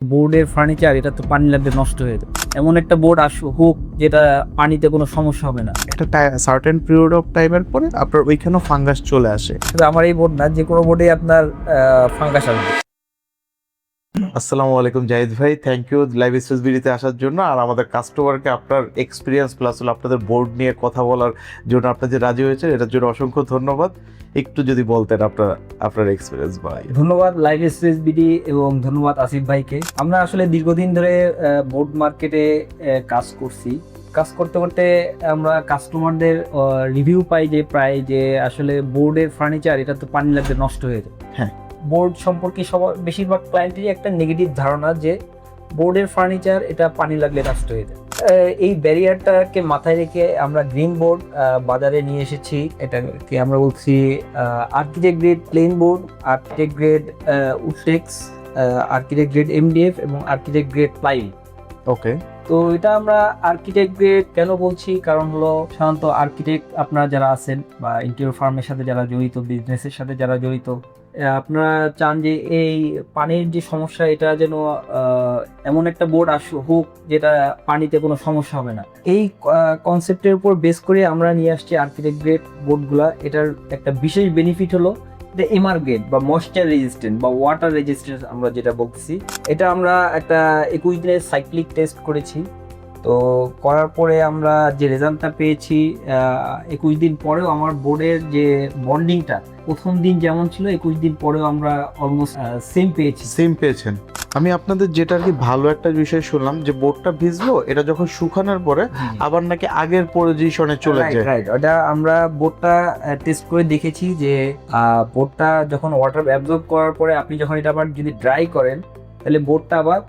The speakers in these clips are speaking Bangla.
বোর্ডের ফার্নিচার এটা তো পানি লাগলে নষ্ট হয়ে যায়। এমন একটা বোর্ড হোক যেটা পানিতে কোনো সমস্যা হবে না। একটা সার্টেন পিরিয়ড অফ টাইমের পরে আপনার ওইখানেও ফাঙ্গাস চলে আসে। শুধু আমার এই বোর্ড না, যে কোনো বোর্ডে আপনার ফাঙ্গাস আসবে। আসসালামু আলাইকুম জাহিদ ভাই, থ্যাংক ইউ লাইভ স্পেস বিডিতে আসার জন্য আর আমাদের কাস্টমারকে আপনার এক্সপিরিয়েন্স প্লাস হলো আপনাদের বোর্ড নিয়ে কথা বলার জন্য আপনার যে রাজি হয়েছে এটার জন্য অসংখ্য ধন্যবাদ। একটু যদি বলতেন আপনার এক্সপিরিয়েন্স ভাই। ধন্যবাদ লাইভ স্পেস বিডি এবং ধন্যবাদ আসিফ ভাইকে। আমরা আসলে দীর্ঘদিন ধরে বোর্ড মার্কেটে কাজ করছি। কাজ করতে করতে আমরা কাস্টমারদের রিভিউ পাই যে প্রায় যে আসলে বোর্ডের ফার্নিচার এটা তো পানি লাগলে নষ্ট হয়ে যায়। হ্যাঁ, বোর্ড সম্পর্কে সবার বেশিরভাগ ক্লায়েন্টেরই একটা নেগেটিভ ধারণা যে বোর্ডের ফার্নিচার এটা পানি লাগলে নষ্ট হয়ে যায়। এই ব্যারিয়ারটাকে মাথায় রেখে আমরা গ্রিন বোর্ড বাজারে নিয়ে এসেছি। এটাকে আমরা বলছি architect grade plain board, architect grade Woodtex, architect grade MDF এবং আর্কিটেক্ট গ্রেড প্লাইউড। ওকে। তো এটা আমরা আর্কিটেক্ট গ্রেড কেন বলছি, কারণ হলো সাধারণত আর্কিটেক্ট আপনারা যারা আছেন বা ইন্টেরিয়র ফার্মের সাথে যারা জড়িত, বিজনেসের সাথে যারা জড়িত, আপনারা চান যে এই পানির যে সমস্যা এটা যেন এমন একটা বোর্ড হোক যেটা পানিতে কোনো সমস্যা হবে না। এই কনসেপ্টের উপর বেস করে আমরা নিয়ে আসছি আর্কিটেক্ট গ্রেড বোর্ডগুলা। এটার একটা বিশেষ বেনিফিট হলো এটা এমআর গ্রেড বা ময়েশ্চার রেজিস্ট্যান্ট বা ওয়াটার রেজিস্ট্যান্ট আমরা যেটা বলছি। এটা আমরা একটা 21 দিনের সাইক্লিক টেস্ট করেছি। তো করার পরে আমরা যে রেজাল্টটা পেয়েছি, 21 দিন পরেও আমার বোর্ডের যে বন্ডিংটা প্রথম দিন যেমন ছিল 21 দিন পরেও আমরা অলমোস্ট সেম পেয়েছি। আমি আপনাদের যেটা আর কি ভালো একটা বিষয় শুনলাম যে বোর্ডটা ভিজলো, এটা যখন শুকানোর পরে আবার নাকি আগের পজিশনে চলে যায়। রাইট, ওটা আমরা বোর্ডটা টেস্ট করে দেখেছি যে বোর্ডটা যখন ওয়াটার অ্যাবজর্ব করার পরে আপনি যখন এটা আবার যদি ড্রাই করেন তাহলে বোর্ডটা আবার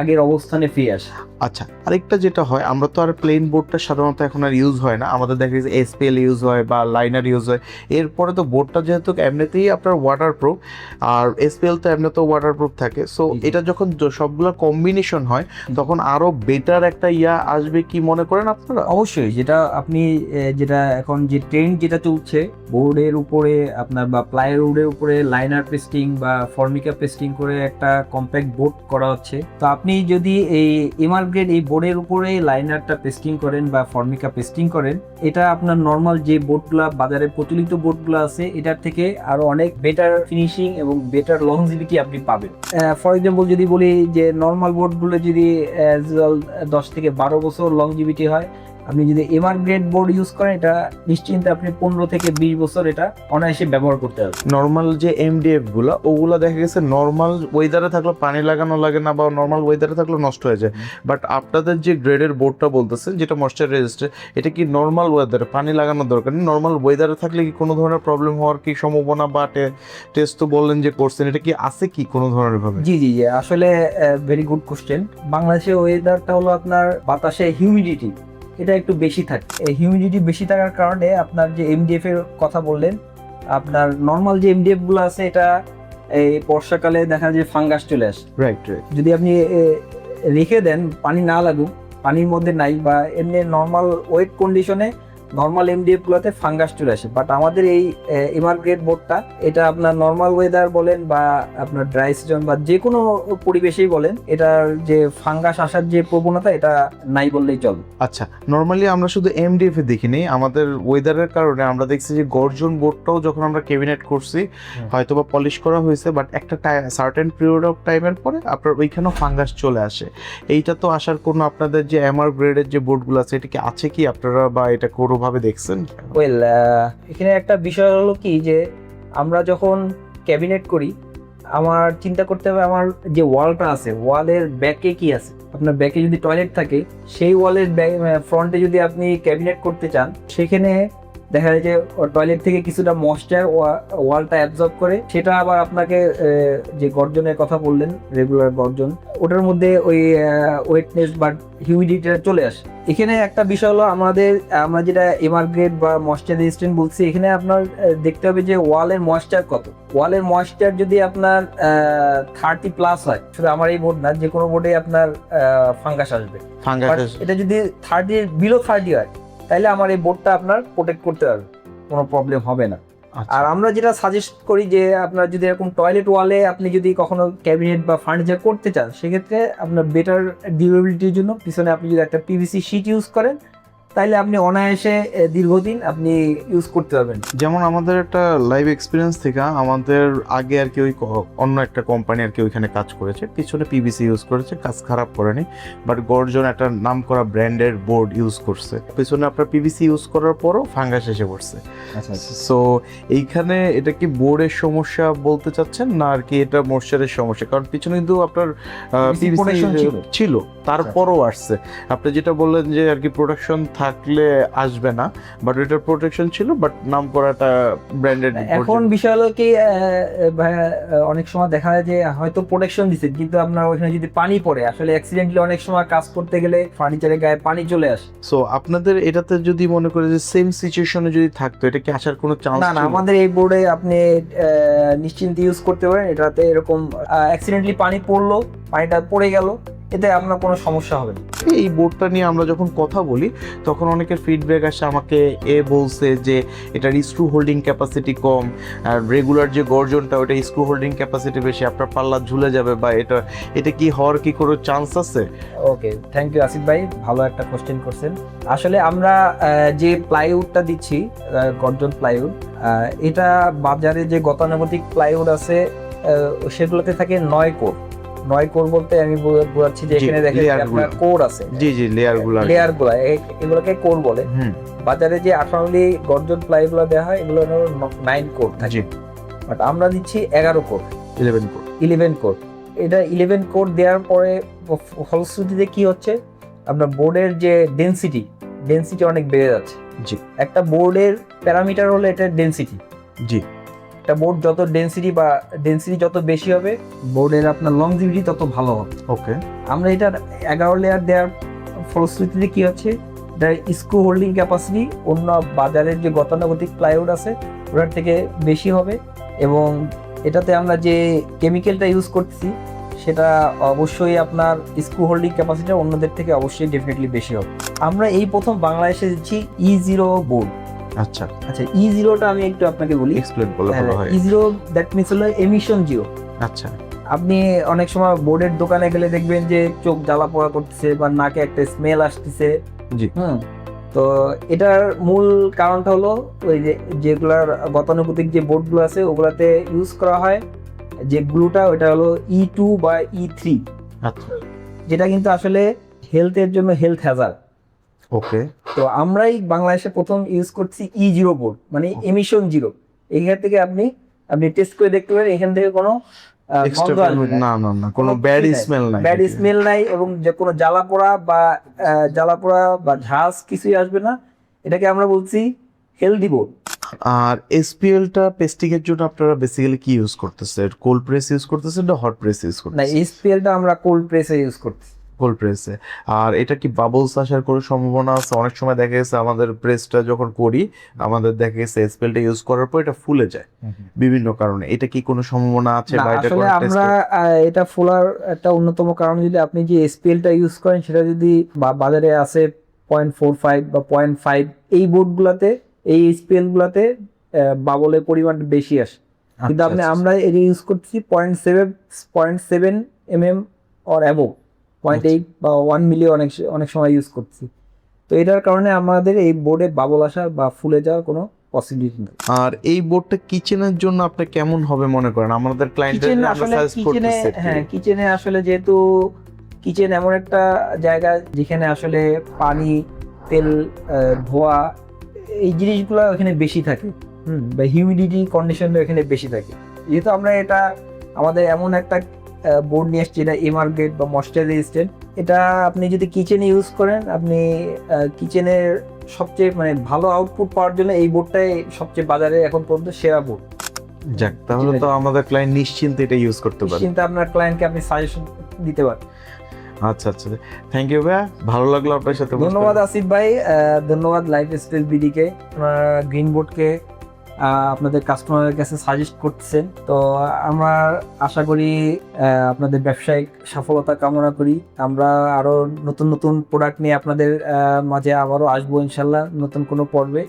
আগের অবস্থানে ফিরে আসে। আচ্ছা, আরেকটা যেটা হয়, আমরা তো আর প্লেন বোর্ডটা সাধারণত এখন আর ইউজ হয় না, আমাদের দেখা গেছে এসপিএল ইউজ হয় বা লাইনার ইউজ হয়। এরপরে তো বোর্ডটা যেহেতু এমনিতেই আপনার ওয়াটারপ্রুফ আর এসপিএল তো এমনিতেও ওয়াটারপ্রুফ থাকে, সো এটা যখন সবগুলো কম্বিনেশন হয় তখন আরো বেটার একটা আসবে কি মনে করেন আপনারা? অবশ্যই, যেটা আপনি যেটা এখন যে ট্রেন্ড যেটা চলছে বোর্ডের উপরে আপনার বা প্লাইউডের উপরে লাইনার পেস্টিং বা ফর্মিকা পেস্টিং করে একটা কম্প্যাক্ট বোর্ড করা হচ্ছে। তো আপনি যদি এই এমআর গ্রেড এই বোর্ডের উপরে লাইনারটা পেস্টিং করেন বা ফর্মিকা পেস্টিং করেন, এটা আপনার নর্মাল যে বোর্ডগুলো বাজারে প্রচলিত বোর্ডগুলো আছে এটার থেকে আরো অনেক বেটার ফিনিশিং এবং বেটার লংজিভিটি আপনি পাবেন। ফর এক্সাম্পল যদি বলি যে নর্মাল বোর্ডগুলো যদি 10 থেকে 12 বছর লংজিভিটি হয়, আপনি যদি এমআর গ্রেড বোর্ড ইউজ করেন এটা নিশ্চিন্তে আপনি 15 থেকে 20 বছর এটা অনায়াসে ব্যবহার করতে হবে। নর্মাল যে এমডিএফ গুলা ওগুলা দেখা গেছে নর্মাল ওয়েদারে থাকলে পানি লাগানো লাগে না বা নর্মাল ওয়েদারে থাকলে নষ্ট হয়ে যায়, বাট আপনাদের যে গ্রেডের বোর্ডটা বলতেছেন যেটা ময়েশ্চার রেজিস্ট্যান্ট, এটা কি নর্মাল ওয়েদারে পানি লাগানোর দরকার নেই? নর্মাল ওয়েদারে থাকলে কি কোনো ধরনের প্রবলেম হওয়ার কি সম্ভাবনা বা টেস্ট তো বললেন যে করছেন, এটা কি আছে কি কোনো ধরনের ভাবে? জি, আসলে ভেরি গুড কোশ্চেন। বাংলাদেশে ওয়েদারটা হলো আপনার বাতাসে হিউমিডিটি এটা একটু বেশি থাকে। এই হিউমিডিটি বেশি থাকার কারণে আপনার যে এমডিএফ এর কথা বললেন, আপনার নর্মাল যে এমডিএফ গুলো আছে এটা এই বর্ষাকালে দেখা যায় ফাঙ্গাস চলে আসে। রাইট। যদি আপনি রেখে দেন পানি না লাগুক, পানির মধ্যে নাই বা এমনি নর্মাল ওয়েট কন্ডিশনে নর্মাল এমডিএফ গুলোতে ফাঙ্গাস চলে আসে। বাট আমাদের এই এমআর গ্রেড বোর্ডটা এটা আপনার নর্মাল ওয়েদার বলেন বা আপনার ড্রাই সিজন বা যে কোনো পরিবেশেই বলেন, এটার যে ফাঙ্গাস আসার যে প্রবণতা এটা নাই বললেই চলে। আচ্ছা, নর্মালি আমরা শুধু এমডিএফ এ দেখিনি, আমাদের ওয়েদারের কারণে আমরা দেখছি যে গর্জন বোর্ডটাও যখন আমরা ক্যাবিনেট করছি হয়তো বা পলিশ করা হয়েছে, বাট একটা সার্টেন পিরিয়ড অফ টাইমের পরে আপনার ওইখানেও ফাঙ্গাস চলে আসে। এইটা তো আসার কোনো আপনাদের যে এমআর গ্রেডের যে বোর্ডগুলো আছে এটা কি আছে কি আপনারা বা এটা কোনোভাবে দেখছেন? ওয়েল, এখানে একটা বিষয় হলো কি যে আমরা যখন ক্যাবিনেট করি আমার চিন্তা করতে হবে আমার যে ওয়ালটা আছে ওয়ালের ব্যাকে কি আছে। আপনার ব্যাকে যদি টয়লেট থাকে সেই ওয়ালের ফ্রন্টে যদি আপনি ক্যাবিনেট করতে চান, সেখানে দেখা যায় যে টয়লেট থেকে কিছুটা ময়েশ্চার ওয়ালটা অ্যাবজর্ব করে, সেটা আবার আপনাকে যে গর্জনের কথা বললেন রেগুলার গর্জন, ওটার মধ্যে ওই ওয়েটনেস বা হিউমিডিটিটা চলে আসে। এখানে একটা বিষয় হলো আমরা যেটা এমআর গ্রেড বা ময়েশ্চার রেজিস্ট্যান্ট বলছি, এখানে আপনার দেখতে হবে যে ওয়ালের ময়েশ্চার কত। ওয়ালের ময়েশ্চার যদি আপনার 30+ হয়, শুধু আমার এই বোর্ড না যে কোনো বোর্ডে আপনার ফাঙ্গাস আসবে। এটা যদি 30 বিলো 30 হয় তাহলে আমার এই বোর্ডটা আপনার প্রোটেক্ট করতে পারবে, কোনো প্রবলেম হবে না। আচ্ছা। আর আমরা যেটা সাজেস্ট করি যে আপনার যদি এরকম টয়লেট ওয়ালে আপনি যদি কখনো ক্যাবিনেট বা ফার্নিচার করতে চান, সেক্ষেত্রে আপনার বেটার ডিউরেবিলিটির জন্য পিছনে আপনি যদি একটা পিভিসি শীট ইউজ করেন, তাইলে আপনি অনায়াসে দীর্ঘদিন আপনি ইউজ করতে পারবেন। যেমন আমাদের একটা লাইভ এক্সপিরিয়েন্স থেকে, আমাদের আগে আর কি ওই অন্য একটা কোম্পানি আর কি ওইখানে কাজ করেছে, পিছনে পিভিসি ইউজ করেছে, কাজ খারাপ করেনি, বাট গর্জন একটা নাম করা ব্র্যান্ডের বোর্ড ইউজ করছে, পিছনে আপনার পিভিসি ইউজ করার পরও ফাঙ্গাস এসে পড়ছে। আচ্ছা, সো এইখানে এটা কি বোর্ডের সমস্যা বলতে চাচ্ছেন না আর কি এটা ময়েশ্চারের সমস্যা? কারণ পিছনে কিন্তু আপনার PVC protection ছিল, তারপরও আসছে। আপনি যেটা বললেন যে আর কি প্রোডাকশন থাকলে আসবে না, বাট এটার প্রোটেকশন ছিল, বাট নাম করাটা ব্র্যান্ডেড। এখন বিষয় হলো কি ভাইয়া, অনেক সময় দেখা যায় যে হয়তো প্রোটেকশন দিচ্ছে, কিন্তু আপনার ওইখানে যদি পানি পড়ে, আসলে অ্যাক্সিডেন্টলি অনেক সময় কাজ করতে গেলে ফার্নিচারের গায়ে পানি চলে আসে। সো আপনাদের এটাতে যদি মনে করে যে সেম সিচুয়েশনে যদি থাকতো, এটা কি আসার কোনো চান্স? না, আমাদের এই বোর্ডে আপনি নিশ্চিন্তে ইউজ করতে পারেন। এটাতে এরকম অ্যাক্সিডেন্টলি পানি পড়লো, পানিটা পড়ে গেল, এতে আপনার কোনো সমস্যা হবে না। এই বোর্ডটা নিয়ে আমরা যখন কথা বলি তখন অনেকের ফিডব্যাক আসে, আমাকে বলছে যে এটার স্ক্রু হোল্ডিং ক্যাপাসিটি কম, আর রেগুলার যে গর্জনটা ওটা স্ক্রু হোল্ডিং ক্যাপাসিটি বেশি, আপনার পাল্লা ঝুলে যাবে, বা এটা কি হওয়ার কি কোনো চান্স আছে? ওকে, থ্যাংক ইউ আসিফ ভাই, ভালো একটা কোশ্চেন করছেন। আসলে আমরা যে প্লাইউডটা দিচ্ছি, গর্জন প্লাইউড, এটা বাজারে যে গতানুগতিক প্লাইউড আছে সেগুলোতে থাকে 9 কোর। 9 কোর বলতে আমি বোঝাচ্ছি যে এখানে দেখেন আপনার কোর আছে, জি জি, লেয়ারগুলো এগুলোকে কোর বলে। বাজারে যে 18লি গর্জন প্লাইগুলো দেওয়া হয় এগুলো 9 কোর থাকে, বাট আমরা দিচ্ছি 11 কোর, 11 কোর। এটা 11 কোর দেওয়ার পরে ফলশ্রুতিতে কি হচ্ছে, আপনার বোর্ডের যে ডেনসিটি অনেক বেড়ে যাচ্ছে। জি, একটা বোর্ডের প্যারামিটার হলো এটা ডেনসিটি। জি, একটা বোর্ড যত ডেনসিটি যত বেশি হবে, বোর্ডের আপনার লংজিভিটি তত ভালো হবে। ওকে। আমরা এটা 11 লেয়ার দেওয়ার ফলশ্রুতিতে কি হচ্ছে, এটা স্ক্রু হোল্ডিং ক্যাপাসিটি অন্য বাজারের যে গতানুগতিক প্লাইউড আছে ওটার থেকে বেশি হবে, এবং এটাতে আমরা যে কেমিক্যালটা ইউজ করছি সেটা অবশ্যই আপনার স্ক্রু হোল্ডিং ক্যাপাসিটি অন্যদের থেকে অবশ্যই ডেফিনেটলি বেশি হবে। আমরা এই প্রথম বাংলাদেশে দিচ্ছি E0 বোর্ড। আচ্ছা, E0টা আমি একটু আপনাকে বলি, এক্সপ্লেইন করলে ভালো হয়। E0 দ্যাট মিনস হলো এমিশন জিরো। আচ্ছা, আপনি অনেক সময় বোর্ডের দোকানে গেলে দেখবেন যে চোখ জ্বালা পোড়া করতেছে বা নাকে একটা স্মেল আসতেছে। জি। তো এটার মূল কারণটা হলো ওই যে যেগুলার গতানুগতিক যে বোর্ডগুলো আছে ওগুলাতে ইউজ করা হয় যে গ্লুটা, ওটা হলো E2 বা E3, আচ্ছা, যেটা কিন্তু আসলে হেলথের জন্য হেলথ হ্যাজার্ড। ওকে। তো আমরাই বাংলাদেশে প্রথম ইউজ করছি E0 বোর্ড, মানে এমিশন জিরো। এখান থেকে আপনি টেস্ট করে দেখতে পারেন, এখান থেকে কোনো না, কোনো ব্যাড স্মেল নাই, এবং যে কোনো জ্বালা পোড়া বা ঝাঁজ কিছুই আসবে না। এটাকে আমরা বলছি হেলদি বোর্ড। আর এসপিএলটা পেস্টিং এর জন্য আপনারা বেসিক্যালি কি ইউজ করতেছেন? কোল্ড প্রেস ইউজ করতেছেন না হট প্রেস ইউজ না, করতেছেন? এসপিএলটা আমরা কোল্ড প্রেসে ইউজ করছি। কোল্ড প্রেসে। আর এটা কি বাবলস আসার কোনো সম্ভাবনা আছে? অনেক সময় দেখা গেছে আমাদের প্রেসটা যখন করি, আমাদের দেখা গেছে এসপিএলটা ইউজ করার পর এটা ফুলে যায় বিভিন্ন কারণে, এটা কি কোনো সম্ভাবনা আছে? না, বা এটা আসলে কোনো আমরা এটা ফোলার একটা অন্যতম কারণ, যদি আপনি যে এসপিএলটা ইউজ করেন সেটা যদি বাজারে আছে 0.45 বা 0.5, এই বোর্ডগুলোতে, এই এসপিএল গুলাতে বাবলের পরিমাণ বেশি আসে। কিন্তু আমরা এটা ইউজ করছি 0.7 mm অর অ্যাবভ, 0.8 বা 1 মিলি অনেক সময় ইউজ করছি। তো এটার কারণে আমাদের এই বোর্ডে বাবল আসা বা ফুলে যাওয়ার কোনো পসিবিলিটি নেই। আর এই বোর্ডটা কিচেনের জন্য আপনি কেমন হবে মনে করেন? আমাদের ক্লায়েন্টদের কিচেনে আসলে যেহেতু কিচেন এমন একটা জায়গা যেখানে আসলে পানি, তেল, ধোয়া, এই জিনিসগুলো এখানে বেশি থাকে, বা হিউমিডিটি কন্ডিশনটা এখানে বেশি থাকে। যেহেতু আমরা এটা আমাদের এমন একটা বোর্ড নিয়ে আসছি যেটা এমার্গেট বা ময়েশ্চার রেজিস্ট্যান্ট, এটা আপনি যদি কিচেনে ইউজ করেন, আপনি কিচেনের সবচেয়ে ভালো আউটপুট পাওয়ার জন্য এই বোর্ডটাই সবচেয়ে বাজারে এখন পর্যন্ত সেরা বোর্ড। যাক, তাহলে তো আমাদের ক্লায়েন্ট নিশ্চিন্তে এটা ইউজ করতে পারে। নিশ্চিন্তে আপনার ক্লায়েন্টকে আপনি সাজেশন দিতে পারেন। আচ্ছা, থ্যাংক ইউ ভাইয়া, ভালো লাগলো আপনার সাথে। ধন্যবাদ আসিফ ভাই, ধন্যবাদ লাইফস্টাইল বিডিকে, গ্রিন বোর্ডকে আপনাদের কাস্টমারের কাছে সাজেস্ট করতেছেন। তো আমরা আশা করি আপনাদের ব্যবসায়িক সফলতা কামনা করি। আমরা আরো নতুন প্রোডাক্ট নিয়ে আপনাদের মাঝে আবারও আসবো ইনশাল্লাহ নতুন কোনো পর্বে।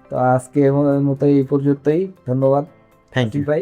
তো তো আজকে মতো এই পর্যন্তই, ধন্যবাদ থ্যাংক ইউ ভাই।